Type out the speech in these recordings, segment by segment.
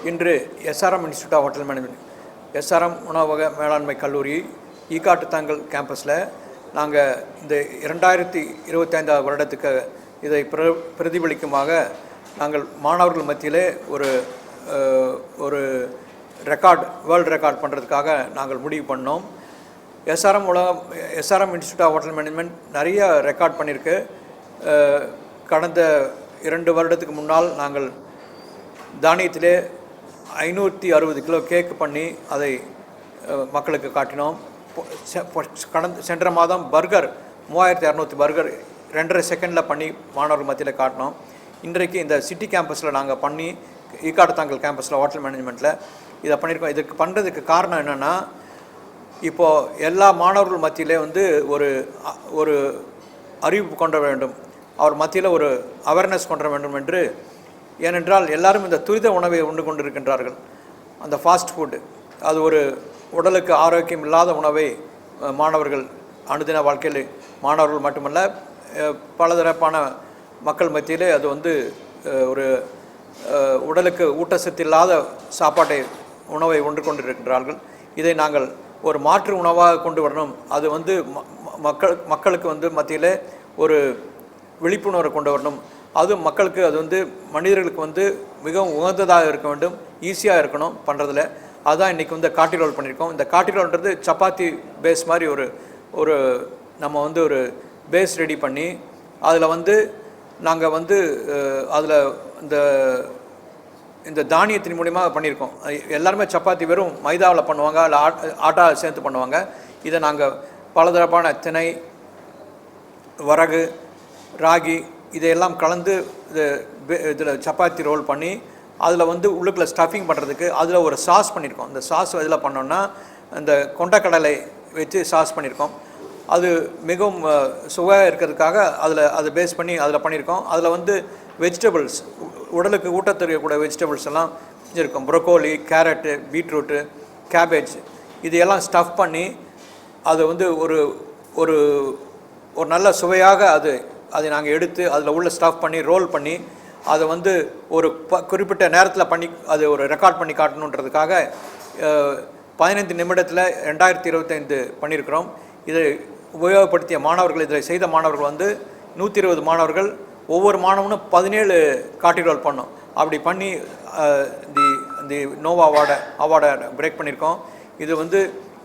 இன்று SRM institute of hotel management SRM உணவக மேலாண்மை கல்லூரி ஈகாட்டுத்தாங்கல் கேம்பஸில் நாங்கள் இந்த 2025 வருடத்துக்கு இதை பிரதிபலிக்குமாக நாங்கள் மாணவர்கள் மத்தியிலே ஒரு ரெக்கார்ட் வேர்ல்டு ரெக்கார்ட் பண்ணுறதுக்காக நாங்கள் முடிவு பண்ணோம். SRM institute of hotel management நிறைய ரெக்கார்ட் பண்ணியிருக்கு. கடந்த 2 வருடத்துக்கு முன்னால் நாங்கள் தானியத்திலே 560 கிலோ கேக் பண்ணி அதை மக்களுக்கு காட்டினோம். சென்ற மாதம் பர்கர் 3600 பர்கர் 2.5 செகண்டில் பண்ணி மாணவர்கள் மத்தியில் காட்டினோம். இன்றைக்கு இந்த சிட்டி கேம்பஸில் நாங்கள் பண்ணி ஈகாட்டுத்தாங்கல் கேம்பஸில் ஹோட்டல் மேனேஜ்மெண்ட்டில் இதை பண்ணியிருக்கோம். இதுக்கு பண்ணுறதுக்கு காரணம் என்னென்னா, இப்போது எல்லா மாணவர்கள் மத்தியிலே ஒரு அறிவிப்பு கொண்டு வேண்டும், அவர் மத்தியில் ஒரு அவேர்னஸ் கொண்டு வேண்டும் என்று. ஏனென்றால் எல்லாரும் இந்த துரித உணவை உண்டு கொண்டிருக்கின்றார்கள். அந்த ஃபாஸ்ட் ஃபுட்டு அது ஒரு உடலுக்கு ஆரோக்கியம் இல்லாத உணவை மாணவர்கள் அனுதின வாழ்க்கையில் மாணவர்கள் மட்டுமல்ல பலதரப்பான மக்கள் மத்தியிலே அது ஒரு உடலுக்கு ஊட்டச்சத்து இல்லாத உணவை உண்டு கொண்டிருக்கின்றார்கள். இதை நாங்கள் ஒரு மாற்று உணவாக கொண்டு வரணும். அது மக்களுக்கு மத்தியிலே ஒரு விழிப்புணர்வை கொண்டு வரணும். அது மக்களுக்கு அது மனிதர்களுக்கு மிகவும் உகந்ததாக இருக்க வேண்டும், ஈஸியாக இருக்கணும் பண்ணுறதுல. அதுதான் இன்றைக்கி காட்டி ரோல் பண்ணியிருக்கோம். இந்த காட்டி ரோல்ன்றது சப்பாத்தி பேஸ் மாதிரி ஒரு நம்ம ஒரு பேஸ் ரெடி பண்ணி அதில் நாங்கள் அதில் இந்த தானியத்தின் மூலிமா பண்ணியிருக்கோம். எல்லாருமே சப்பாத்தி வெறும் மைதாவில் பண்ணுவாங்க, இல்லை ஆட்டா சேர்த்து பண்ணுவாங்க. இதை நாங்கள் பலதரப்பான திணை, வரகு, ராகி இதையெல்லாம் கலந்து இதில் சப்பாத்தி ரோல் பண்ணி அதில் உள்ளுக்குள்ளே ஸ்டஃபிங் பண்ணுறதுக்கு அதில் ஒரு சாஸ் பண்ணியிருக்கோம். இந்த சாஸ் இதில் பண்ணோன்னா இந்த கொண்டக்கடலை வச்சு சாஸ் பண்ணியிருக்கோம். அது மிகவும் சுவையாக இருக்கிறதுக்காக அதை பேஸ் பண்ணி அதில் பண்ணியிருக்கோம். அதில் வெஜிடபிள்ஸ், உடலுக்கு ஊட்டத்தெரியக்கூடிய வெஜிடபிள்ஸ் எல்லாம் இருக்கும். ப்ரொக்கோலி, கேரட்டு, பீட்ரூட்டு, கேபேஜ் இதையெல்லாம் ஸ்டஃப் பண்ணி அது ஒரு ஒரு நல்ல சுவையாக அதை நாங்கள் எடுத்து அதில் உள்ள ஸ்டஃப் பண்ணி ரோல் பண்ணி அதை ஒரு குறிப்பிட்ட நேரத்தில் பண்ணி அது ஒரு ரெக்கார்ட் பண்ணி காட்டணுன்றதுக்காக 15 நிமிடத்தில் 2025 பண்ணியிருக்கிறோம். இதை உபயோகப்படுத்திய மாணவர்கள், இதில் செய்த மாணவர்கள் 120 மாணவர்கள், ஒவ்வொரு மாணவனும் 17 காட்டி ரோல் பண்ணோம். அப்படி பண்ணி தி நோவா அவார்டை பிரேக் பண்ணியிருக்கோம். இது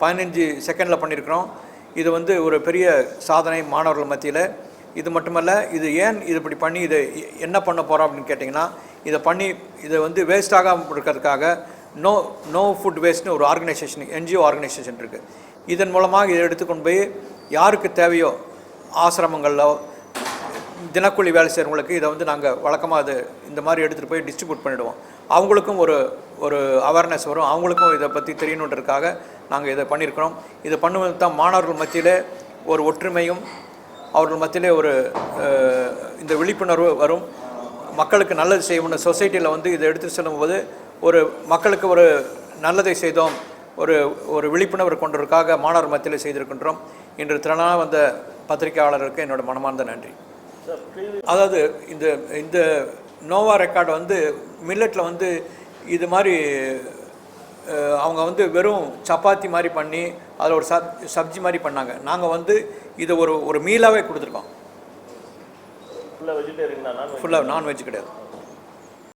15 செகண்டில் பண்ணியிருக்கிறோம். இது ஒரு பெரிய சாதனை மாணவர்கள் மத்தியில். இது மட்டுமல்ல, இது ஏன் இது இப்படி பண்ணி இதை என்ன பண்ண போகிறோம் அப்படின்னு கேட்டிங்கன்னா, இதை பண்ணி இதை வேஸ்டாகாமல் இருக்கிறதுக்காக நோ ஃபுட் வேஸ்ட்னு ஒரு ஆர்கனைசேஷன், NGO ஆர்கனைசேஷன் இருக்குது. இதன் மூலமாக இதை எடுத்துக்கொண்டு போய் யாருக்கு தேவையோ ஆசிரமங்களில் தினக்கூலி வேலை செய்கிறவங்களுக்கு இதை நாங்கள் வழக்கமாக இந்த மாதிரி எடுத்துகிட்டு போய் டிஸ்ட்ரிபியூட் பண்ணிவிடுவோம். அவங்களுக்கும் ஒரு அவேர்னஸ் வரும், அவங்களுக்கும் இதை பற்றி தெரியணுன்றதுக்காக நாங்கள் இதை பண்ணியிருக்கிறோம். இதை பண்ணுவது தான் மாணவர்கள் மத்தியிலே ஒரு ஒற்றுமையும் அவர்கள் மத்தியிலே இந்த விழிப்புணர்வு வரும். மக்களுக்கு நல்லது செய்யணும். சொசைட்டியில் இதை எடுத்துகிட்டு செல்லும்போது மக்களுக்கு ஒரு நல்லதை செய்தோம், ஒரு விழிப்புணர்வு கொண்டதற்காக மாணவர் மத்தியில் செய்திருக்கின்றோம். இன்று திறனாக வந்த பத்திரிகையாளருக்கு என்னோட மனமார்ந்த நன்றி. அதாவது இந்த நோவா ரெக்கார்டு மில்லட்டில் இது மாதிரி அவங்க வெறும் சப்பாத்தி மாதிரி பண்ணி அதில் ஒரு சப்ஜி மாதிரி பண்ணாங்க. நாங்கள் இதை ஒரு மீலாகவே கொடுத்துருக்கோம். ஃபுல்லாக நான்வெஜ் கிடையாது.